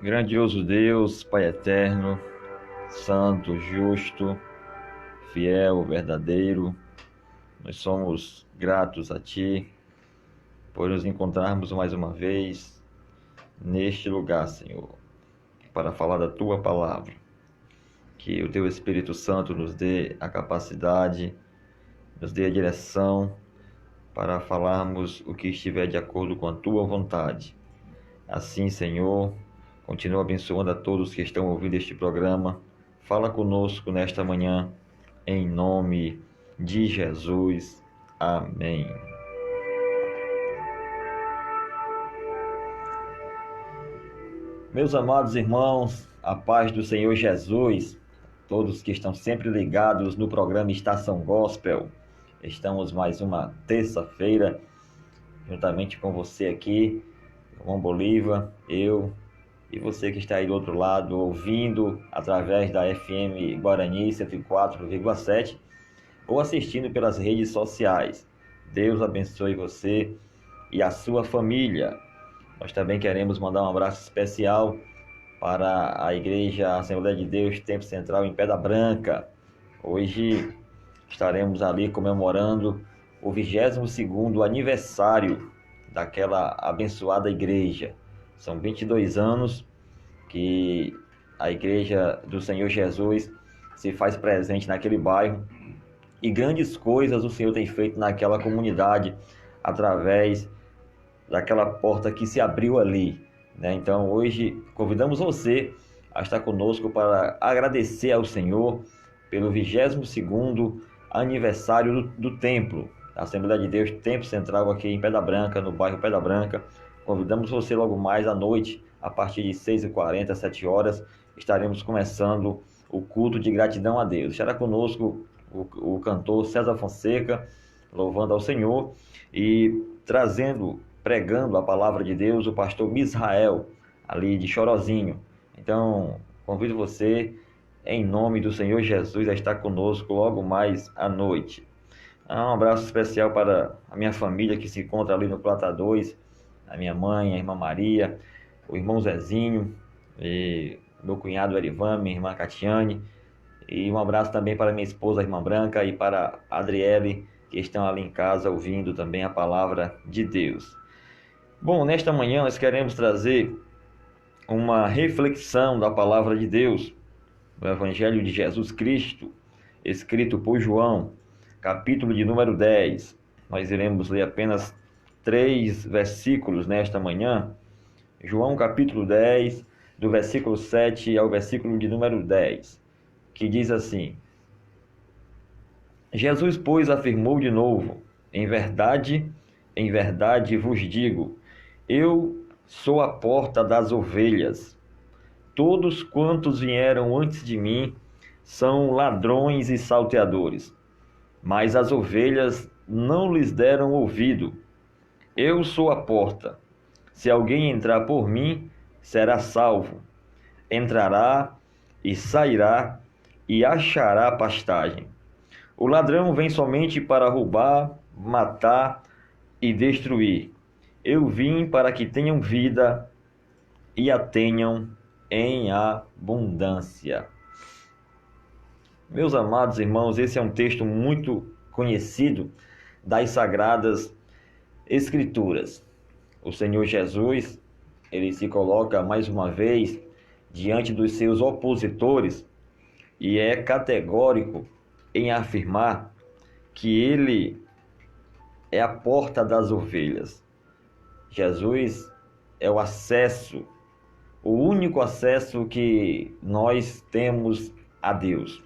Grandioso Deus, Pai eterno, santo, justo, fiel, verdadeiro, nós somos gratos a Ti por nos encontrarmos mais uma vez neste lugar, Senhor, para falar da Tua palavra. Que o Teu Espírito Santo nos dê a capacidade, nos dê a direção para falarmos o que estiver de acordo com a Tua vontade. Assim, Senhor, continua abençoando a todos que estão ouvindo este programa. Fala conosco nesta manhã, em nome de Jesus. Amém. Meus amados irmãos, a paz do Senhor Jesus, todos que estão sempre ligados no programa Estação Gospel. Estamos mais uma terça-feira, juntamente com você aqui, João Bolívar, eu e você que está aí do outro lado, ouvindo através da FM Guarani 104,7 ou assistindo pelas redes sociais. Deus abençoe você e a sua família. Nós também queremos mandar um abraço especial para a Igreja Assembleia de Deus Tempo Central em Pedra Branca. Hoje estaremos ali comemorando o 22º aniversário daquela abençoada igreja. São 22 anos que a Igreja do Senhor Jesus se faz presente naquele bairro e grandes coisas o Senhor tem feito naquela comunidade através daquela porta que se abriu ali, né? Então hoje convidamos você a estar conosco para agradecer ao Senhor pelo 22º aniversário do templo, da Assembleia de Deus Tempo Central aqui em Pedra Branca, no bairro Pedra Branca. Convidamos você logo mais à noite, a partir de 6h40, 7 horas, estaremos começando o culto de gratidão a Deus. Estará conosco o cantor César Fonseca, louvando ao Senhor e pregando a palavra de Deus, o pastor Misrael, ali de Chorozinho. Então, convido você, em nome do Senhor Jesus, a estar conosco logo mais à noite. Um abraço especial para a minha família que se encontra ali no Plata 2, a minha mãe, a irmã Maria, o irmão Zezinho, e meu cunhado Erivan, minha irmã Catiane, e um abraço também para minha esposa, a irmã Branca, e para a Adriele, que estão ali em casa ouvindo também a palavra de Deus. Bom, nesta manhã nós queremos trazer uma reflexão da palavra de Deus, do Evangelho de Jesus Cristo, escrito por João, capítulo de número 10. Nós iremos ler apenas 3 versículos nesta manhã. João capítulo 10, do versículo 7 ao versículo de número 10, que diz assim: Jesus, pois, afirmou de novo: em verdade vos digo, eu sou a porta das ovelhas. Todos quantos vieram antes de mim são ladrões e salteadores, mas as ovelhas não lhes deram ouvido. Eu sou a porta. Se alguém entrar por mim, será salvo. Entrará e sairá e achará pastagem. O ladrão vem somente para roubar, matar e destruir. Eu vim para que tenham vida e a tenham em abundância. Meus amados irmãos, esse é um texto muito conhecido das Sagradas Escrituras. O Senhor Jesus, ele se coloca mais uma vez diante dos seus opositores e é categórico em afirmar que ele é a porta das ovelhas. Jesus é o acesso, o único acesso que nós temos a Deus.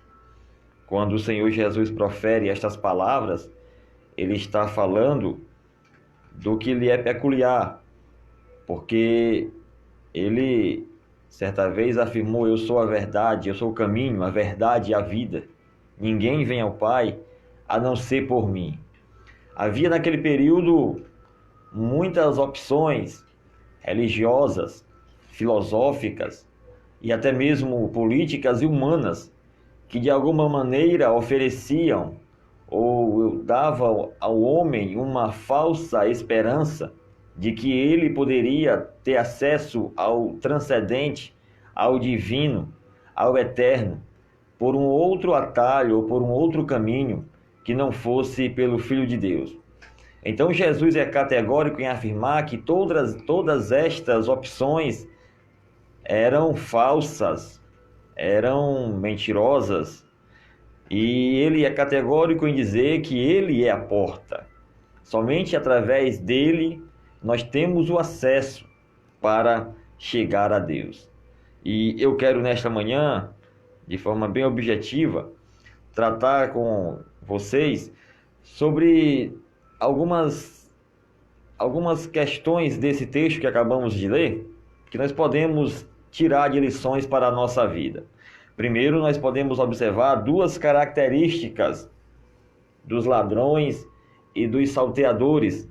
Quando o Senhor Jesus profere estas palavras, ele está falando do que lhe é peculiar, porque ele certa vez afirmou: eu sou a verdade, eu sou o caminho, a verdade e a vida. Ninguém vem ao Pai a não ser por mim. Havia naquele período muitas opções religiosas, filosóficas e até mesmo políticas e humanas que de alguma maneira ofereciam ou davam ao homem uma falsa esperança de que ele poderia ter acesso ao transcendente, ao divino, ao eterno, por um outro atalho ou por um outro caminho que não fosse pelo Filho de Deus. Então Jesus é categórico em afirmar que todas estas opções eram falsas, eram mentirosas, e ele é categórico em dizer que ele é a porta. Somente através dele nós temos o acesso para chegar a Deus. E eu quero nesta manhã, de forma bem objetiva, tratar com vocês sobre algumas questões desse texto que acabamos de ler, que nós podemos tirar de lições para a nossa vida. Primeiro, nós podemos observar duas características dos ladrões e dos salteadores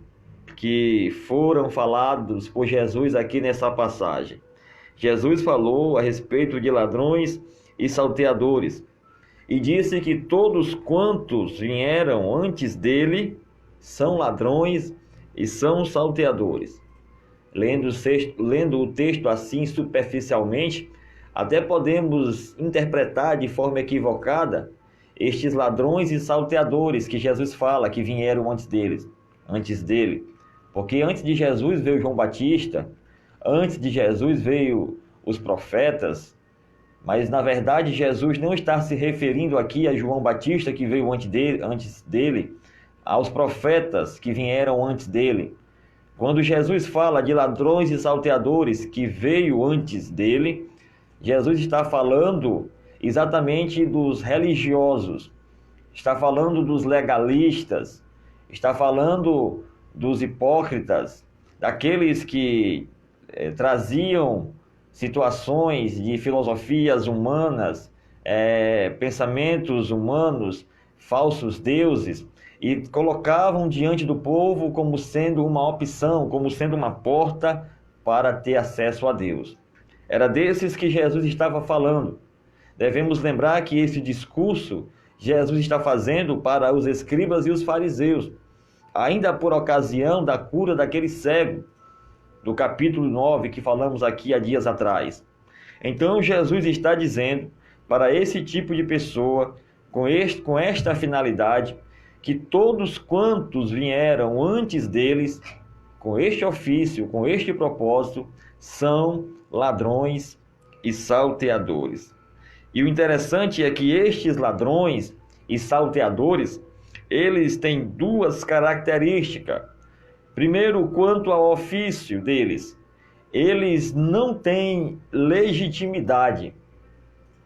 que foram falados por Jesus aqui nessa passagem. Jesus falou a respeito de ladrões e salteadores e disse que todos quantos vieram antes dele são ladrões e são salteadores. Lendo o texto assim superficialmente, até podemos interpretar de forma equivocada estes ladrões e salteadores que Jesus fala que vieram antes dele. Porque antes de Jesus veio João Batista, antes de Jesus veio os profetas, mas na verdade Jesus não está se referindo aqui a João Batista que veio antes dele, aos profetas que vieram antes dele. Quando Jesus fala de ladrões e salteadores que veio antes dele, Jesus está falando exatamente dos religiosos, está falando dos legalistas, está falando dos hipócritas, daqueles que traziam situações de filosofias humanas, pensamentos humanos, falsos deuses, e colocavam diante do povo como sendo uma opção, como sendo uma porta para ter acesso a Deus. Era desses que Jesus estava falando. Devemos lembrar que esse discurso Jesus está fazendo para os escribas e os fariseus, ainda por ocasião da cura daquele cego, do capítulo 9 que falamos aqui há dias atrás. Então Jesus está dizendo para esse tipo de pessoa, com esta finalidade, que todos quantos vieram antes deles, com este ofício, com este propósito, são ladrões e salteadores. E o interessante é que estes ladrões e salteadores, eles têm duas características. Primeiro, quanto ao ofício deles, eles não têm legitimidade,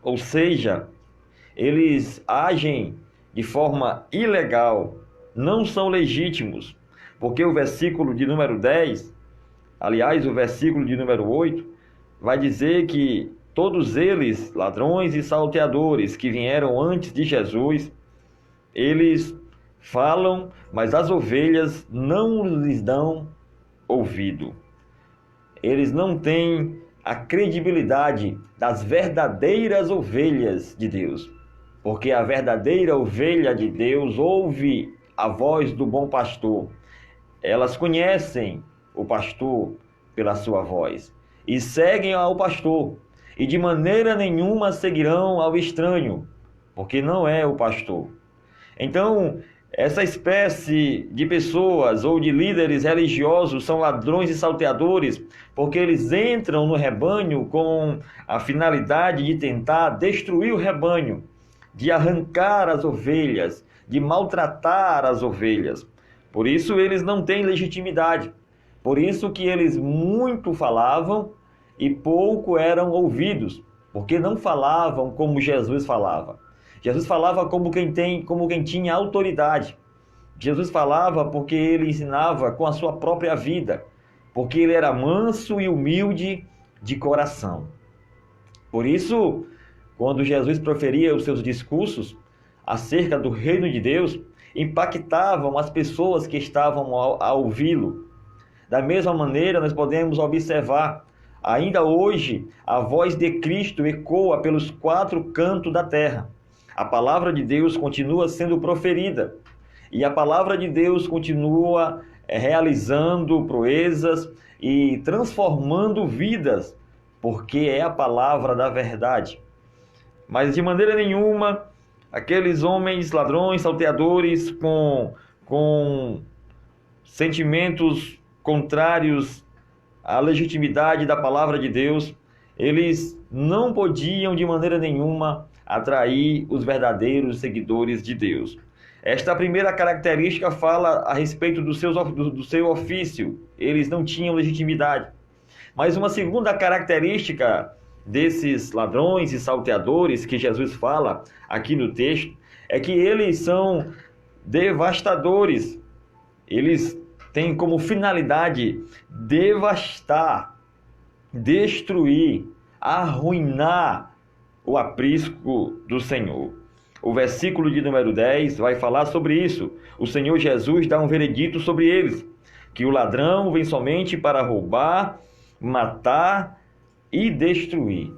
ou seja, eles agem de forma ilegal, não são legítimos, porque o versículo de número 10, aliás, o versículo de número 8, vai dizer que todos eles, ladrões e salteadores que vieram antes de Jesus, eles falam, mas as ovelhas não lhes dão ouvido. Eles não têm a credibilidade das verdadeiras ovelhas de Deus, porque a verdadeira ovelha de Deus ouve a voz do bom pastor. Elas conhecem o pastor pela sua voz e seguem ao pastor, e de maneira nenhuma seguirão ao estranho, porque não é o pastor. Então, essa espécie de pessoas ou de líderes religiosos são ladrões e salteadores, porque eles entram no rebanho com a finalidade de tentar destruir o rebanho, de arrancar as ovelhas, de maltratar as ovelhas. Por isso eles não têm legitimidade. Por isso que eles muito falavam e pouco eram ouvidos, porque não falavam como Jesus falava. Jesus falava como quem tinha autoridade. Jesus falava porque ele ensinava com a sua própria vida, porque ele era manso e humilde de coração. Por isso, quando Jesus proferia os seus discursos acerca do reino de Deus, impactavam as pessoas que estavam a ouvi-lo. Da mesma maneira, nós podemos observar, ainda hoje, a voz de Cristo ecoa pelos quatro cantos da terra. A palavra de Deus continua sendo proferida, e a palavra de Deus continua realizando proezas e transformando vidas, porque é a palavra da verdade. Mas de maneira nenhuma, aqueles homens ladrões, salteadores, com sentimentos contrários à legitimidade da palavra de Deus, eles não podiam de maneira nenhuma atrair os verdadeiros seguidores de Deus. Esta primeira característica fala a respeito do seu ofício. Eles não tinham legitimidade. Mas uma segunda característica desses ladrões e salteadores que Jesus fala aqui no texto é que eles são devastadores. Eles têm como finalidade devastar, destruir, arruinar o aprisco do Senhor. O versículo de número 10 vai falar sobre isso. O Senhor Jesus dá um veredito sobre eles, que o ladrão vem somente para roubar, matar e destruir.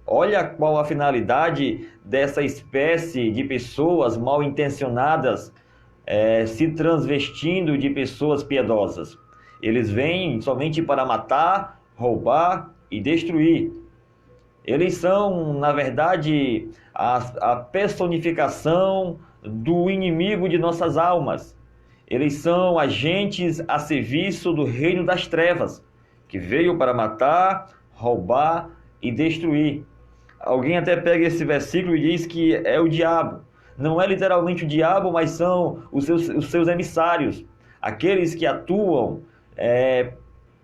Olha qual a finalidade dessa espécie de pessoas mal intencionadas se transvestindo de pessoas piedosas. Eles vêm somente para matar, roubar e destruir. Eles são, na verdade, a personificação do inimigo de nossas almas. Eles são agentes a serviço do reino das trevas, que veio para matar, roubar e destruir. Alguém até pega esse versículo e diz que é o diabo. Não é literalmente o diabo, mas são os seus emissários, aqueles que atuam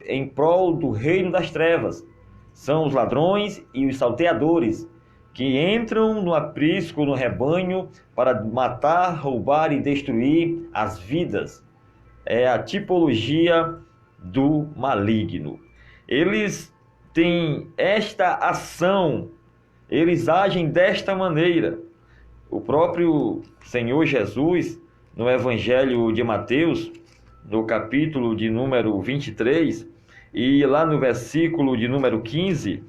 em prol do reino das trevas. São os ladrões e os salteadores, que entram no aprisco, no rebanho, para matar, roubar e destruir as vidas. É a tipologia do maligno. Eles têm esta ação, eles agem desta maneira. O próprio Senhor Jesus, no Evangelho de Mateus, no capítulo de número 23, e lá no versículo de número 15,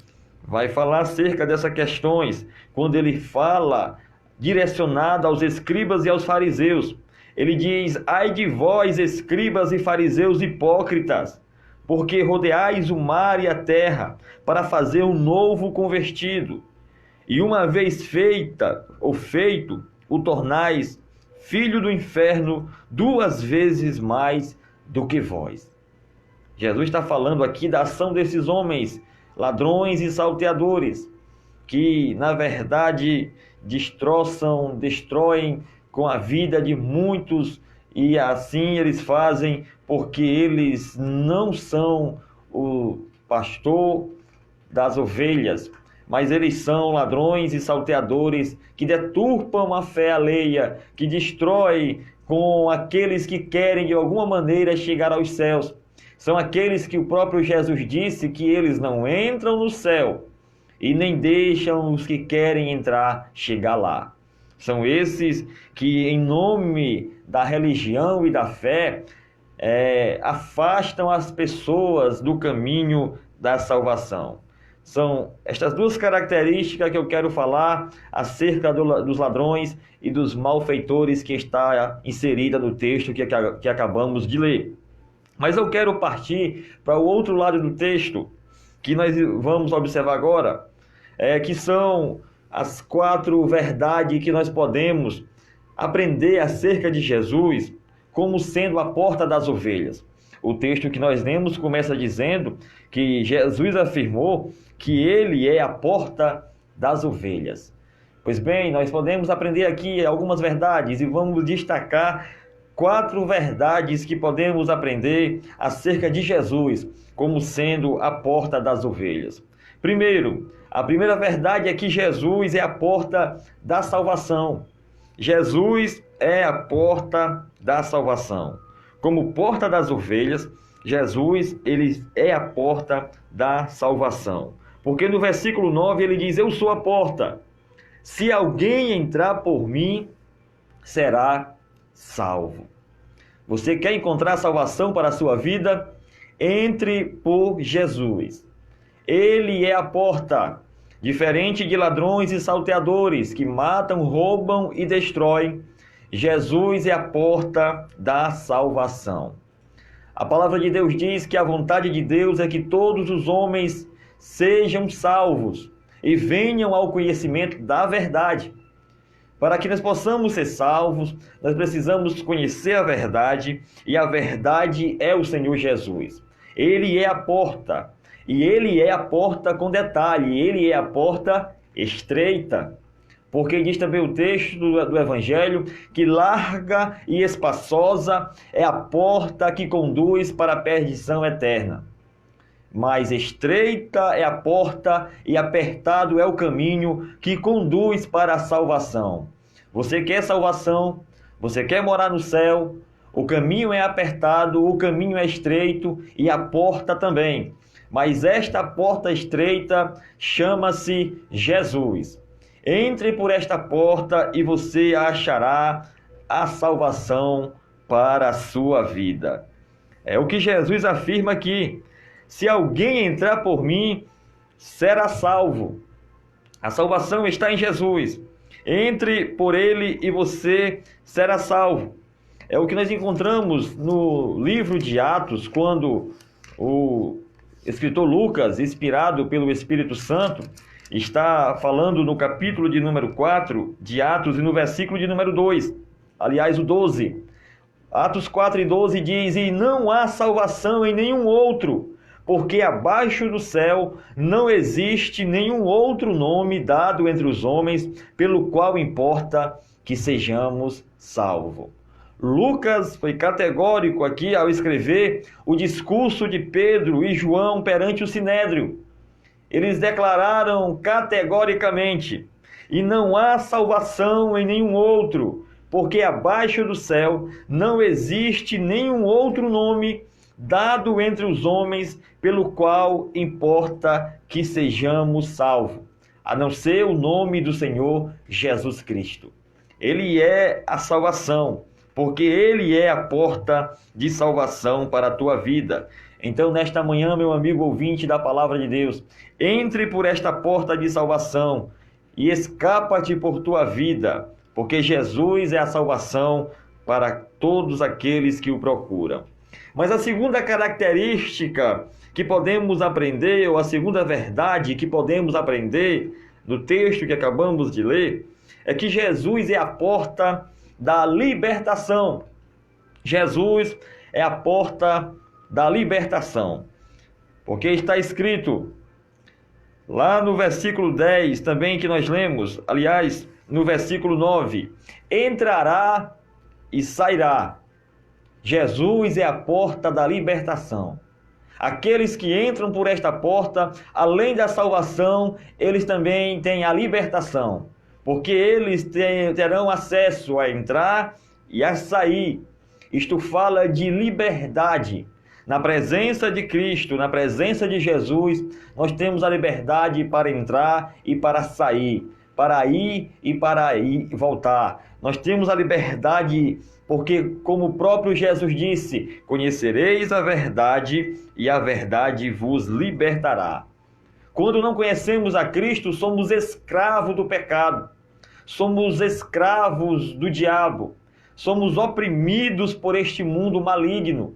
vai falar acerca dessas questões, quando ele fala direcionado aos escribas e aos fariseus. Ele diz: ai de vós, escribas e fariseus hipócritas, porque rodeais o mar e a terra, para fazer um novo convertido. E uma vez feito, o tornais filho do inferno 2 vezes mais do que vós. Jesus está falando aqui da ação desses homens, ladrões e salteadores, que na verdade destroem com a vida de muitos, e assim eles fazem porque eles não são o pastor das ovelhas, mas eles são ladrões e salteadores que deturpam a fé alheia, que destroem com aqueles que querem de alguma maneira chegar aos céus. São aqueles que o próprio Jesus disse que eles não entram no céu e nem deixam os que querem entrar chegar lá. São esses que, em nome da religião e da fé, afastam as pessoas do caminho da salvação. São estas 2 características que eu quero falar acerca dos ladrões e dos malfeitores que está inserida no texto que acabamos de ler. Mas eu quero partir para o outro lado do texto, que nós vamos observar agora, que são as 4 verdades que nós podemos aprender acerca de Jesus como sendo a porta das ovelhas. O texto que nós lemos começa dizendo que Jesus afirmou que ele é a porta das ovelhas. Pois bem, nós podemos aprender aqui algumas verdades e vamos destacar 4 verdades que podemos aprender acerca de Jesus como sendo a porta das ovelhas. Primeiro, a primeira verdade é que Jesus é a porta da salvação. Jesus é a porta da salvação. Como porta das ovelhas, Jesus ele é a porta da salvação. Porque no versículo 9 ele diz: eu sou a porta. Se alguém entrar por mim, será salvo. Você quer encontrar salvação para a sua vida? Entre por Jesus. Ele é a porta. Diferente de ladrões e salteadores que matam, roubam e destroem, Jesus é a porta da salvação. A palavra de Deus diz que a vontade de Deus é que todos os homens sejam salvos e venham ao conhecimento da verdade. Para que nós possamos ser salvos, nós precisamos conhecer a verdade, e a verdade é o Senhor Jesus. Ele é a porta, e Ele é a porta com detalhe, Ele é a porta estreita. Porque diz também o texto do Evangelho que larga e espaçosa é a porta que conduz para a perdição eterna. Mas estreita é a porta e apertado é o caminho que conduz para a salvação. Você quer salvação? Você quer morar no céu? O caminho é apertado, o caminho é estreito e a porta também. Mas esta porta estreita chama-se Jesus. Entre por esta porta e você achará a salvação para a sua vida. É o que Jesus afirma aqui. Se alguém entrar por mim, será salvo. A salvação está em Jesus. Entre por ele e você será salvo. É o que nós encontramos no livro de Atos, quando o escritor Lucas, inspirado pelo Espírito Santo, está falando no capítulo de número 4 de Atos e no versículo de número 2, aliás, o 12. Atos 4 e 12 diz: e não há salvação em nenhum outro, porque abaixo do céu não existe nenhum outro nome dado entre os homens, pelo qual importa que sejamos salvos. Lucas foi categórico aqui ao escrever o discurso de Pedro e João perante o Sinédrio. Eles declararam categoricamente: e não há salvação em nenhum outro, porque abaixo do céu não existe nenhum outro nome dado entre os homens pelo qual importa que sejamos salvos, a não ser o nome do Senhor Jesus Cristo. Ele é a salvação, porque Ele é a porta de salvação para a tua vida. Então, nesta manhã, meu amigo ouvinte da Palavra de Deus, entre por esta porta de salvação e escapa-te por tua vida, porque Jesus é a salvação para todos aqueles que o procuram. Mas a segunda característica que podemos aprender, ou a segunda verdade que podemos aprender do texto que acabamos de ler, é que Jesus é a porta da libertação. Jesus é a porta da libertação. Porque está escrito lá no versículo 10, também que nós lemos, aliás, no versículo 9, entrará e sairá. Jesus é a porta da libertação. Aqueles que entram por esta porta, além da salvação, eles também têm a libertação, porque eles terão acesso a entrar e a sair. Isto fala de liberdade. Na presença de Cristo, na presença de Jesus, nós temos a liberdade para entrar e para sair, para ir e para voltar. Nós temos a liberdade porque, como o próprio Jesus disse, conhecereis a verdade e a verdade vos libertará. Quando não conhecemos a Cristo, somos escravos do pecado, somos escravos do diabo, somos oprimidos por este mundo maligno.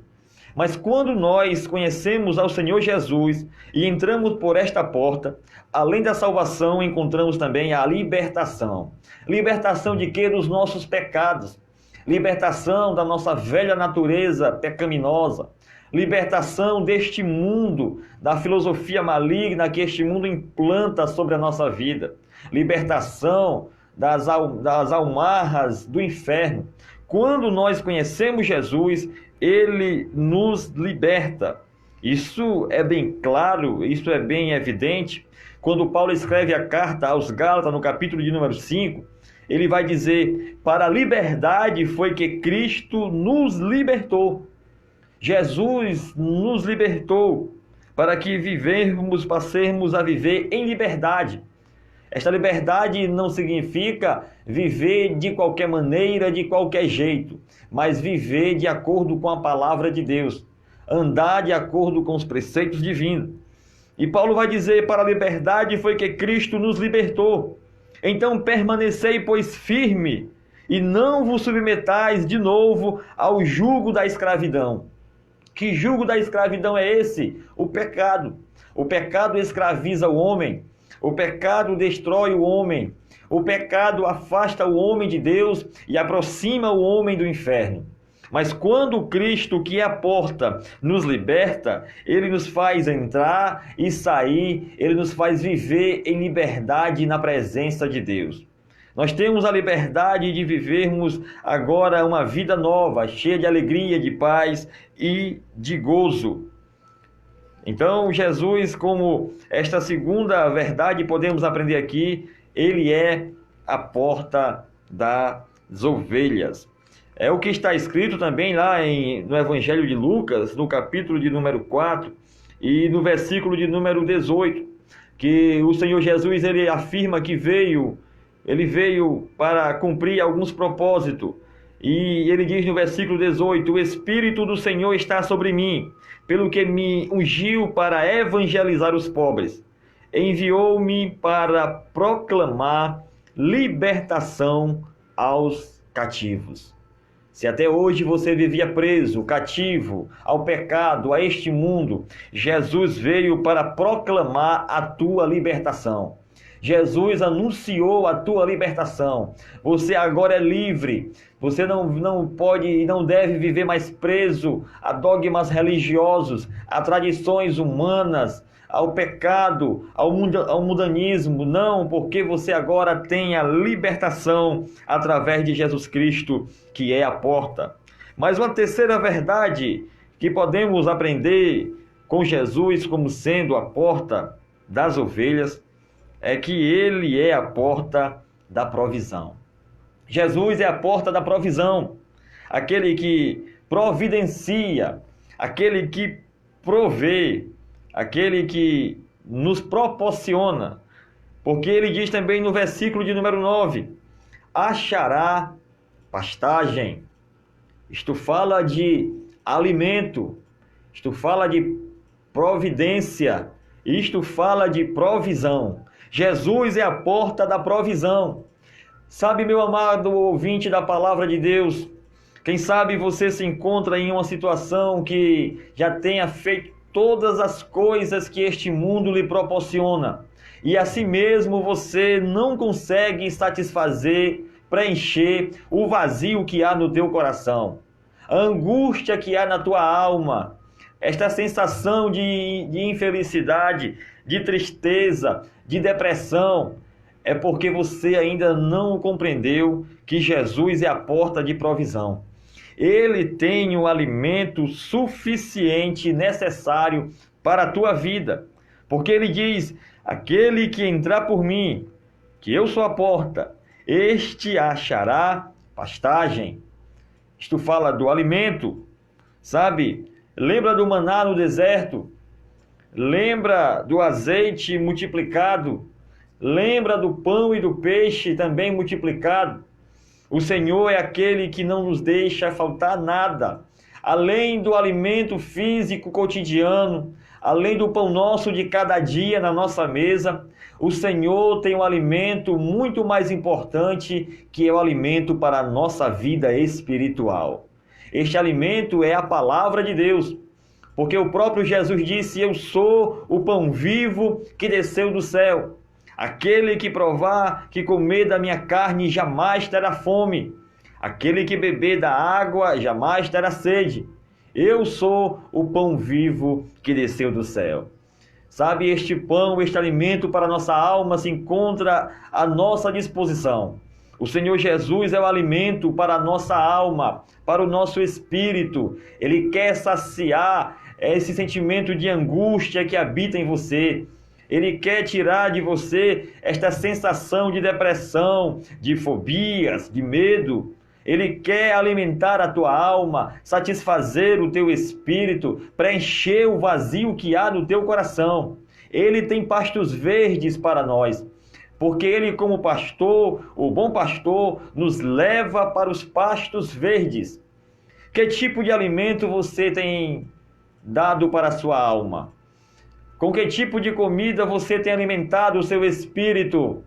Mas quando nós conhecemos ao Senhor Jesus e entramos por esta porta, além da salvação, encontramos também a libertação. Libertação de quê? Dos nossos pecados. Libertação da nossa velha natureza pecaminosa. Libertação deste mundo, da filosofia maligna que este mundo implanta sobre a nossa vida. Libertação das almarras do inferno. Quando nós conhecemos Jesus, Ele nos liberta. Isso é bem claro, isso é bem evidente. Quando Paulo escreve a carta aos Gálatas, no capítulo de número 5, ele vai dizer: para a liberdade foi que Cristo nos libertou. Jesus nos libertou para que passemos a viver em liberdade. Esta liberdade não significa viver de qualquer maneira, de qualquer jeito, mas viver de acordo com a palavra de Deus, andar de acordo com os preceitos divinos. E Paulo vai dizer: para a liberdade foi que Cristo nos libertou. Então permanecei, pois, firme, e não vos submetais de novo ao jugo da escravidão. Que jugo da escravidão é esse? O pecado. O pecado escraviza o homem. O pecado destrói o homem. O pecado afasta o homem de Deus e aproxima o homem do inferno. Mas quando Cristo, que é a porta, nos liberta, Ele nos faz entrar e sair, Ele nos faz viver em liberdade na presença de Deus. Nós temos a liberdade de vivermos agora uma vida nova, cheia de alegria, de paz e de gozo. Então, Jesus, como esta segunda verdade podemos aprender aqui, Ele é a porta das ovelhas. É o que está escrito também lá no Evangelho de Lucas, no capítulo de número 4 e no versículo de número 18, que o Senhor Jesus ele afirma que ele veio para cumprir alguns propósitos. E ele diz no versículo 18, o Espírito do Senhor está sobre mim, pelo que me ungiu para evangelizar os pobres. Enviou-me para proclamar libertação aos cativos. Se até hoje você vivia preso, cativo ao pecado, a este mundo, Jesus veio para proclamar a tua libertação. Jesus anunciou a tua libertação. Você agora é livre. Você não pode e não deve viver mais preso a dogmas religiosos, a tradições humanas, ao pecado, ao mundanismo. Não, porque você agora tem a libertação através de Jesus Cristo, que é a porta. Mas uma terceira verdade que podemos aprender com Jesus como sendo a porta das ovelhas é que Ele é a porta da provisão. Jesus é a porta da provisão, aquele que providencia, aquele que provê, aquele que nos proporciona, porque ele diz também no versículo de número 9, achará pastagem. Isto fala de alimento, isto fala de providência, isto fala de provisão. Jesus é a porta da provisão. Sabe, meu amado ouvinte da palavra de Deus, quem sabe você se encontra em uma situação que já tenha feito todas as coisas que este mundo lhe proporciona, e assim mesmo você não consegue satisfazer, preencher o vazio que há no teu coração, a angústia que há na tua alma, esta sensação de infelicidade, de tristeza, de depressão, é porque você ainda não compreendeu que Jesus é a porta de provisão. Ele tem o alimento suficiente, necessário para a tua vida. Porque ele diz, aquele que entrar por mim, que eu sou a porta, este achará pastagem. Isto fala do alimento, sabe? Lembra do maná no deserto? Lembra do azeite multiplicado? Lembra do pão e do peixe também multiplicado? O Senhor é aquele que não nos deixa faltar nada. Além do alimento físico cotidiano, além do pão nosso de cada dia na nossa mesa, o Senhor tem um alimento muito mais importante, que é o alimento para a nossa vida espiritual. Este alimento é a palavra de Deus, porque o próprio Jesus disse, eu sou o pão vivo que desceu do céu. Aquele que provar, que comer da minha carne, jamais terá fome. Aquele que beber da água, jamais terá sede. Eu sou o pão vivo que desceu do céu. Sabe, este pão, este alimento para a nossa alma se encontra à nossa disposição. O Senhor Jesus é o alimento para a nossa alma, para o nosso espírito. Ele quer saciar esse sentimento de angústia que habita em você. Ele quer tirar de você esta sensação de depressão, de fobias, de medo. Ele quer alimentar a tua alma, satisfazer o teu espírito, preencher o vazio que há no teu coração. Ele tem pastos verdes para nós, porque Ele, como pastor, o bom pastor, nos leva para os pastos verdes. Que tipo de alimento você tem dado para a sua alma? Com que tipo de comida você tem alimentado o seu espírito?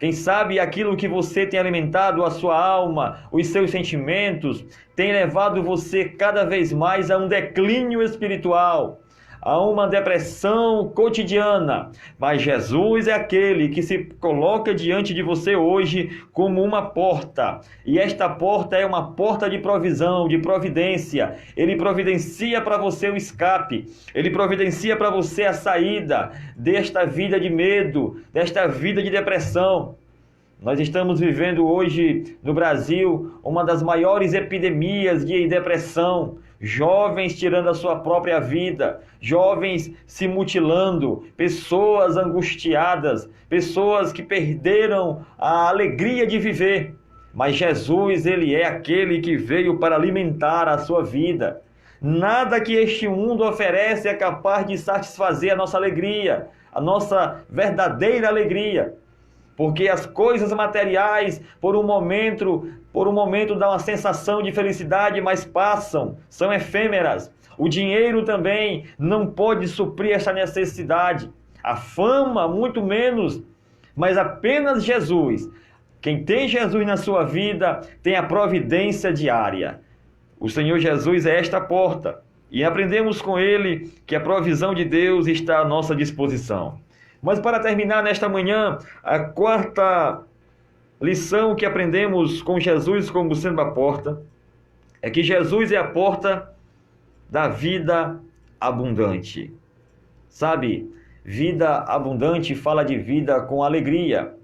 Quem sabe aquilo que você tem alimentado a sua alma, os seus sentimentos, tem levado você cada vez mais a um declínio espiritual, a uma depressão cotidiana. Mas Jesus é aquele que se coloca diante de você hoje como uma porta. E esta porta é uma porta de provisão, de providência. Ele providencia para você o escape. Ele providencia para você a saída desta vida de medo, desta vida de depressão. Nós estamos vivendo hoje no Brasil uma das maiores epidemias de depressão. Jovens tirando a sua própria vida, jovens se mutilando, pessoas angustiadas, pessoas que perderam a alegria de viver. Mas Jesus, ele é aquele que veio para alimentar a sua vida. Nada que este mundo oferece é capaz de satisfazer a nossa alegria, a nossa verdadeira alegria. Porque as coisas materiais, por um momento dão uma sensação de felicidade, mas passam, são efêmeras. O dinheiro também não pode suprir essa necessidade. A fama, muito menos, mas apenas Jesus. Quem tem Jesus na sua vida tem a providência diária. O Senhor Jesus é esta porta. E aprendemos com Ele que a provisão de Deus está à nossa disposição. Mas para terminar nesta manhã, a quarta lição que aprendemos com Jesus como sendo a porta, é que Jesus é a porta da vida abundante. Sabe, vida abundante fala de vida com alegria.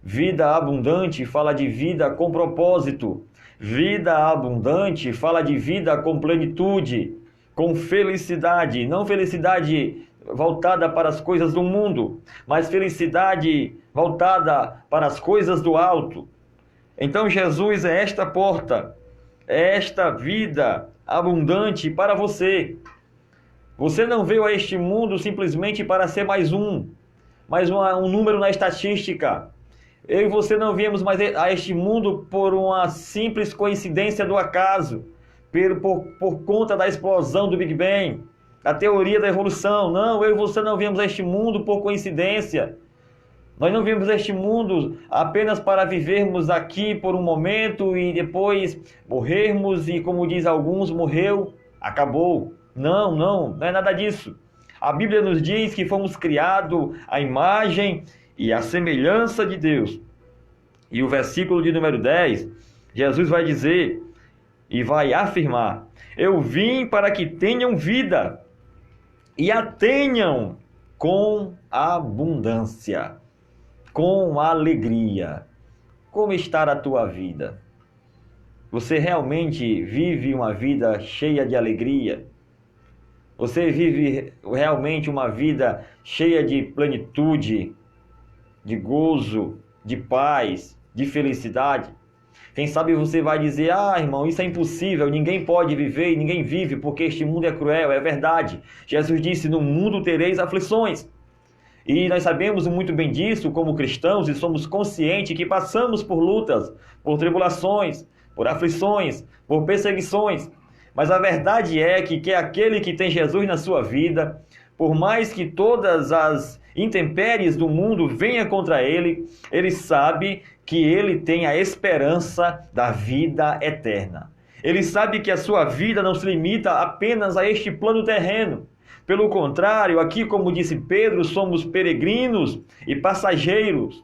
Vida abundante fala de vida com propósito. Vida abundante fala de vida com plenitude, com felicidade. Não felicidade voltada para as coisas do mundo, mas felicidade voltada para as coisas do alto. Então Jesus é esta porta, é esta vida abundante para você. Você não veio a este mundo simplesmente para ser mais um número na estatística. Eu e você não viemos mais a este mundo por uma simples coincidência do acaso, por conta da explosão do Big Bang, a teoria da evolução. Não, eu e você não viemos a este mundo por coincidência. Nós não viemos a este mundo apenas para vivermos aqui por um momento e depois morrermos e, como diz alguns, morreu, acabou. Não é nada disso. A Bíblia nos diz que fomos criados à imagem e à semelhança de Deus. E o versículo de número 10, Jesus vai dizer e vai afirmar: eu vim para que tenham vida e a tenham com abundância, com alegria. Como está a tua vida? Você realmente vive uma vida cheia de alegria? Você vive realmente uma vida cheia de plenitude, de gozo, de paz, de felicidade? Quem sabe você vai dizer: ah, irmão, isso é impossível, ninguém pode viver e ninguém vive porque este mundo é cruel. É verdade. Jesus disse: no mundo tereis aflições. E nós sabemos muito bem disso como cristãos e somos conscientes que passamos por lutas, por tribulações, por aflições, por perseguições. Mas a verdade é que aquele que tem Jesus na sua vida, por mais que todas as intempéries do mundo venham contra ele, ele sabe que ele tem a esperança da vida eterna. Ele sabe que a sua vida não se limita apenas a este plano terreno. Pelo contrário, aqui, como disse Pedro, somos peregrinos e passageiros,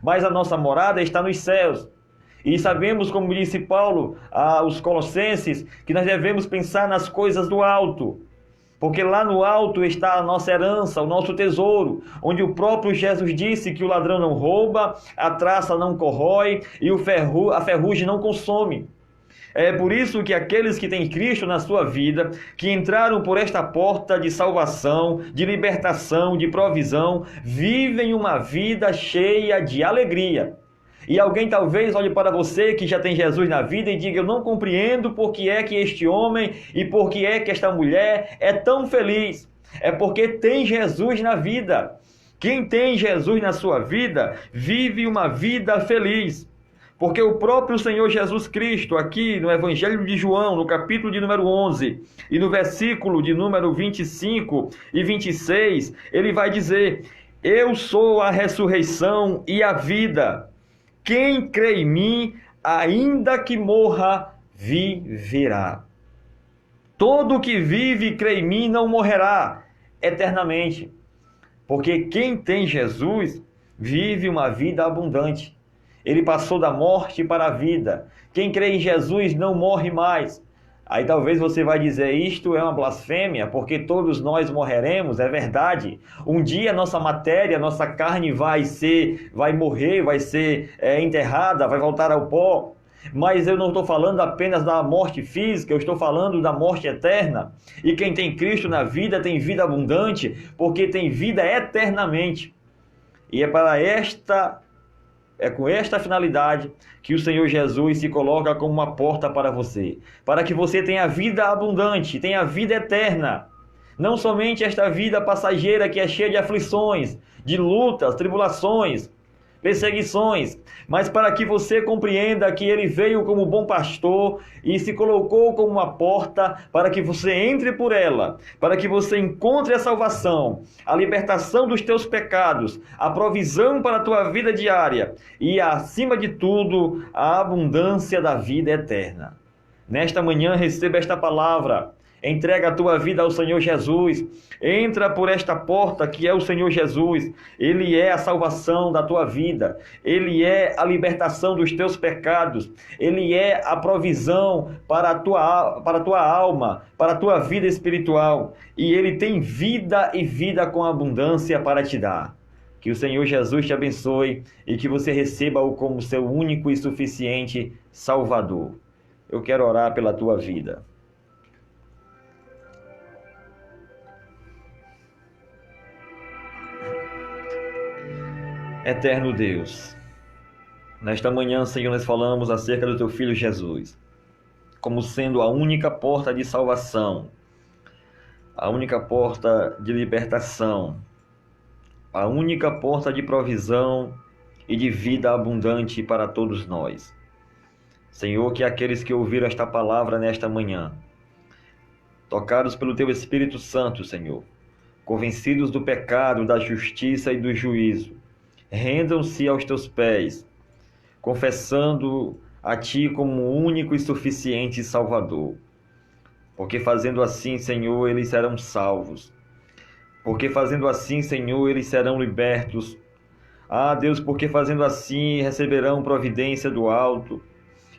mas a nossa morada está nos céus. E sabemos, como disse Paulo aos Colossenses, que nós devemos pensar nas coisas do alto, porque lá no alto está a nossa herança, o nosso tesouro, onde o próprio Jesus disse que o ladrão não rouba, a traça não corrói e a ferrugem não consome. É por isso que aqueles que têm Cristo na sua vida, que entraram por esta porta de salvação, de libertação, de provisão, vivem uma vida cheia de alegria. E alguém talvez olhe para você que já tem Jesus na vida e diga: eu não compreendo por que é que este homem e por que é que esta mulher é tão feliz. É porque tem Jesus na vida. Quem tem Jesus na sua vida, vive uma vida feliz. Porque o próprio Senhor Jesus Cristo, aqui no Evangelho de João, no capítulo de número 11, e no versículo de número 25 e 26, ele vai dizer: eu sou a ressurreição e a vida. quem crê em mim, ainda que morra, viverá. Todo que vive e crê em mim não morrerá eternamente. Porque quem tem Jesus vive uma vida abundante. Ele passou da morte para a vida. Quem crê em Jesus não morre mais. Aí talvez você vai dizer, isto é uma blasfêmia, porque todos nós morreremos, é verdade. Um dia nossa matéria, nossa carne vai morrer, vai ser enterrada, vai voltar ao pó. Mas eu não estou falando apenas da morte física, eu estou falando da morte eterna. E quem tem Cristo na vida tem vida abundante, porque tem vida eternamente. E é com esta finalidade que o Senhor Jesus se coloca como uma porta para você, para que você tenha vida abundante, tenha vida eterna. Não somente esta vida passageira que é cheia de aflições, de lutas, tribulações, perseguições, mas para que você compreenda que ele veio como bom pastor e se colocou como uma porta para que você entre por ela, para que você encontre a salvação, a libertação dos teus pecados, a provisão para a tua vida diária e, acima de tudo, a abundância da vida eterna. Nesta manhã receba esta palavra. Entrega a tua vida ao Senhor Jesus. Entra por esta porta que é o Senhor Jesus. Ele é a salvação da tua vida. Ele é a libertação dos teus pecados. Ele é a provisão para a tua alma, para a tua vida espiritual. E Ele tem vida e vida com abundância para te dar. Que o Senhor Jesus te abençoe e que você receba-o como seu único e suficiente Salvador. Eu quero orar pela tua vida. Eterno Deus, nesta manhã, Senhor, nós falamos acerca do Teu Filho Jesus, como sendo a única porta de salvação, a única porta de libertação, a única porta de provisão e de vida abundante para todos nós. Senhor, que aqueles que ouviram esta palavra nesta manhã, tocados pelo Teu Espírito Santo, Senhor, convencidos do pecado, da justiça e do juízo, rendam-se aos Teus pés, confessando a Ti como o único e suficiente Salvador. Porque fazendo assim, Senhor, eles serão salvos. Porque fazendo assim, Senhor, eles serão libertos. Ah, Deus, porque fazendo assim receberão providência do alto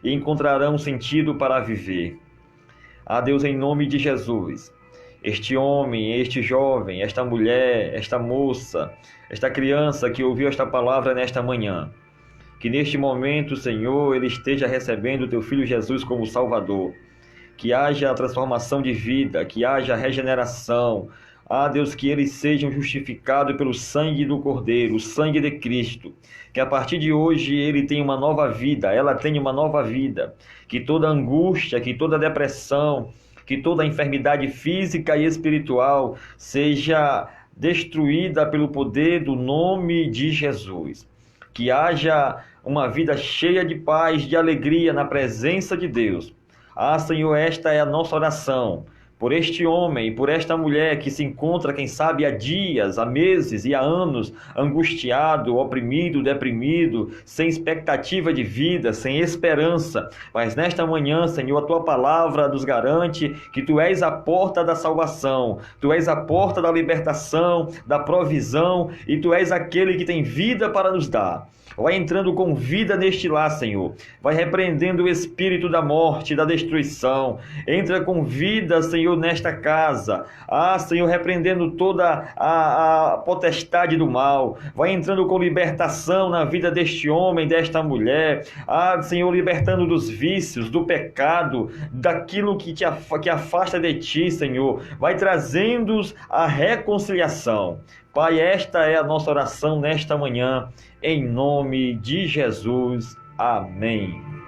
e encontrarão sentido para viver. Ah, Deus, em nome de Jesus, este homem, este jovem, esta mulher, esta moça, esta criança que ouviu esta palavra nesta manhã, que neste momento, Senhor, ele esteja recebendo o Teu Filho Jesus como Salvador, que haja a transformação de vida, que haja a regeneração. Ah, Deus, que eles sejam justificados pelo sangue do Cordeiro, o sangue de Cristo, que a partir de hoje ele tenha uma nova vida, ela tenha uma nova vida, que toda angústia, que toda depressão, que toda enfermidade física e espiritual seja destruída pelo poder do nome de Jesus. Que haja uma vida cheia de paz, de alegria na presença de Deus. Ah, Senhor, esta é a nossa oração. Por este homem e por esta mulher que se encontra, quem sabe, há dias, há meses e há anos, angustiado, oprimido, deprimido, sem expectativa de vida, sem esperança. Mas nesta manhã, Senhor, a Tua palavra nos garante que Tu és a porta da salvação, Tu és a porta da libertação, da provisão e Tu és aquele que tem vida para nos dar. Vai entrando com vida neste lar, Senhor. Vai repreendendo o espírito da morte, da destruição. Entra com vida, Senhor, nesta casa. Ah, Senhor, repreendendo toda a potestade do mal. Vai entrando com libertação na vida deste homem, desta mulher. Ah, Senhor, libertando dos vícios, do pecado, daquilo que afasta de Ti, Senhor. Vai trazendo-os a reconciliação. Pai, esta é a nossa oração nesta manhã, em nome de Jesus. Amém.